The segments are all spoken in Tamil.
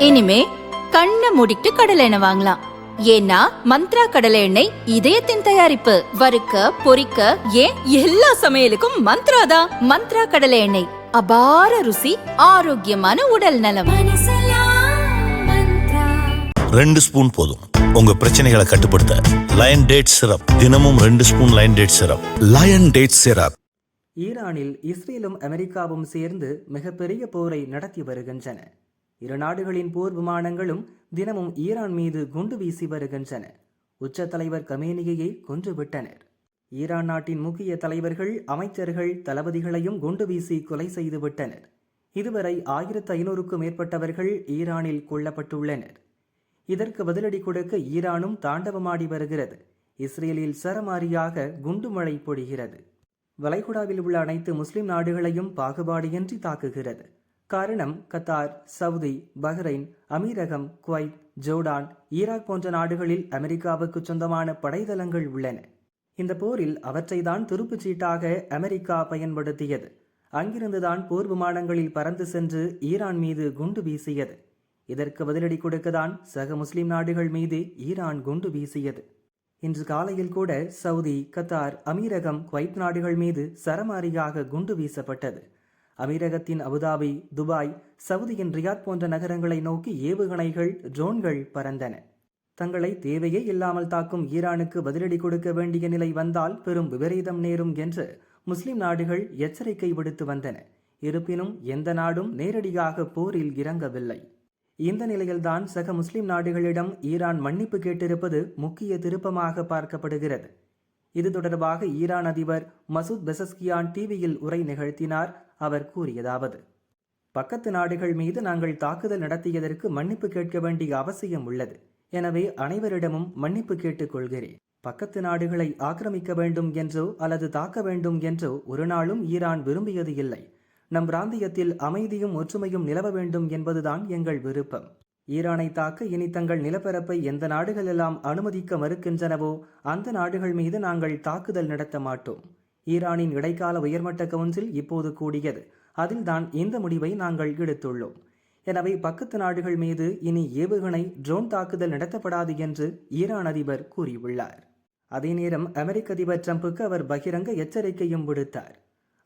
இனிமே கண்ணை மூடிட்டு கடலை எண்ணெய் வாங்கலாம். ஏன்னா மந்த்ரா கடலை எண்ணெய் இதயத்தின் தயாரிப்பு. வறுக்க பொரிக்க ஏன் எல்லா சமையலுக்கும் மந்த்ரா தான். மந்த்ரா கடலை எண்ணெய், அபார ருசி, ஆரோக்கியமான உடல் நலம். 2 ஸ்பூன் போதும் உங்க பிரச்சனைகளை கட்டுப்படுத்த. லயன் டேட் சிரப், தினமும் 2 spoon lion date syrup. Lion date syrup. ஈரானில் இஸ்ரேலும் அமெரிக்காவும் சேர்ந்து மிகப்பெரிய போரை நடத்தி வருகின்றன. இரு நாடுகளின் போர் விமானங்களும் தினமும் ஈரான் மீது குண்டு வீசி வருகின்றன. உச்ச தலைவர் கமேனியை கொன்றுவிட்டனர். ஈரான் நாட்டின் முக்கிய தலைவர்கள், அமைச்சர்கள், தளபதிகளையும் குண்டு வீசி கொலை செய்து விட்டனர். இதுவரை 1500க்கும் மேற்பட்டவர்கள் ஈரானில் கொல்லப்பட்டுள்ளனர். இதற்கு பதிலடி கொடுக்க ஈரானும் தாண்டவமாடி வருகிறது. இஸ்ரேலில் சரமாரியாக குண்டு மழை பொழிகிறது. வளைகுடாவில் உள்ள அனைத்து முஸ்லிம் நாடுகளையும் பாகுபாடின்றி தாக்குகிறது. காரணம், கத்தார், சவுதி, பஹ்ரைன், அமீரகம், குவைத், ஜோர்டான், ஈராக் போன்ற நாடுகளில் அமெரிக்காவுக்கு சொந்தமான படைதளங்கள் உள்ளன. இந்த போரில் அவற்றைதான் துருப்புச்சீட்டாக அமெரிக்கா பயன்படுத்தியது. அங்கிருந்துதான் போர் விமானங்களில் பறந்து சென்று ஈரான் மீது குண்டு வீசியது. இதற்கு பதிலடி கொடுக்கத்தான் சக முஸ்லிம் நாடுகள் மீது ஈரான் குண்டு வீசியது. இன்று காலையில் கூட சவுதி, கத்தார், அமீரகம், குவைத் நாடுகள் மீது சரமாரியாக குண்டு வீசப்பட்டது. அமீரகத்தின் அபுதாபி, துபாய், சவுதியின் ரியாத் போன்ற நகரங்களை நோக்கி ஏவுகணைகள், ட்ரோன்கள் பறந்தன. தங்களை தேவையே இல்லாமல் தாக்கும் ஈரானுக்கு பதிலடி கொடுக்க வேண்டிய நிலை வந்தால் பெரும் விபரீதம் நேரும் என்று முஸ்லிம் நாடுகள் எச்சரிக்கை விடுத்து வந்தன. இருப்பினும் எந்த நாடும் நேரடியாக போரில் இறங்கவில்லை. இந்த நிலையில்தான் சக முஸ்லிம் நாடுகளிடம் ஈரான் மன்னிப்பு கேட்டிருப்பது முக்கிய திருப்பமாக பார்க்கப்படுகிறது. இது தொடர்பாக ஈரான் அதிபர் மசூத் பெசஸ்கியான் டிவியில் உரை நிகழ்த்தினார். அவர் கூறியதாவது: பக்கத்து நாடுகள் மீது நாங்கள் தாக்குதல் நடத்தியதற்கு மன்னிப்பு கேட்க வேண்டிய அவசியம் உள்ளது. எனவே அனைவரிடமும் மன்னிப்பு கேட்டுக் கொள்கிறேன். பக்கத்து நாடுகளை ஆக்கிரமிக்க வேண்டும் என்றோ அல்லது தாக்க வேண்டும் என்றோ ஒரு நாளும் ஈரான் விரும்பியது இல்லை. நம் பிராந்தியத்தில் அமைதியும் ஒற்றுமையும் நிலவ வேண்டும் என்பதுதான் எங்கள் விருப்பம். ஈரானை தாக்க இனி தங்கள் நிலப்பரப்பை எந்த நாடுகள் எல்லாம் அனுமதிக்க மறுக்கின்றனவோ அந்த நாடுகள் மீது நாங்கள் தாக்குதல் நடத்த மாட்டோம். ஈரானின் இடைக்கால உயர்மட்ட கவுன்சில் இப்போது கூடியது. அதில்தான் இந்த முடிவை நாங்கள் எடுத்துள்ளோம். எனவே பக்கத்து நாடுகள் மீது இனி ஏவுகணை, ட்ரோன் தாக்குதல் நடத்தப்படாது என்று ஈரான் அதிபர் கூறியுள்ளார். அதே நேரம் அமெரிக்க அதிபர் ட்ரம்புக்கு அவர் பகிரங்க எச்சரிக்கையும் விடுத்தார்.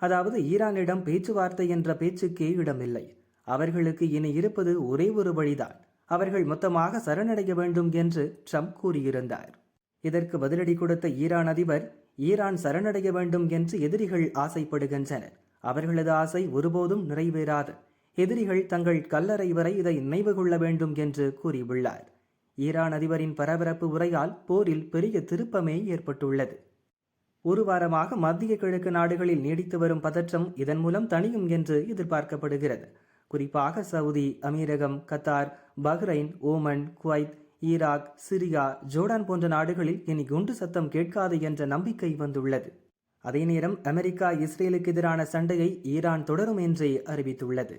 அதாவது, ஈரானிடம் பேச்சுவார்த்தை என்ற பேச்சுக்கே இடமில்லை. அவர்களுக்கு இனி இருப்பது ஒரே ஒரு வழிதான். அவர்கள் மொத்தமாக சரணடைய வேண்டும் என்று ட்ரம்ப் கூறியிருந்தார். இதற்கு பதிலடி கொடுத்த ஈரான் அதிபர், ஈரான் சரணடைய வேண்டும் என்று எதிரிகள் ஆசைப்படுகின்றனர். அவர்களது ஆசை ஒருபோதும் நிறைவேறாது. எதிரிகள் தங்கள் கல்லறை வரை இதை நினைவு கொள்ள வேண்டும் என்று கூறியுள்ளார். ஈரான் அதிபரின் பரபரப்பு உரையால் போரில் பெரிய திருப்பமே ஏற்பட்டுள்ளது. ஒரு வாரமாக மத்திய கிழக்கு நாடுகளில் நீடித்து வரும் பதற்றம் இதன் மூலம் தணியும் என்று எதிர்பார்க்கப்படுகிறது. குறிப்பாக சவுதி, அமீரகம், Qatar, Bahrain, Oman, Kuwait, Iraq, Syria, Jordan போன்ற நாடுகளில் இனி குண்டு சத்தம் கேட்காது என்ற நம்பிக்கை வந்துள்ளது. அதே நேரம் அமெரிக்கா இஸ்ரேலுக்கு எதிரான சண்டையை ஈரான் தொடரும் என்றே அறிவித்துள்ளது.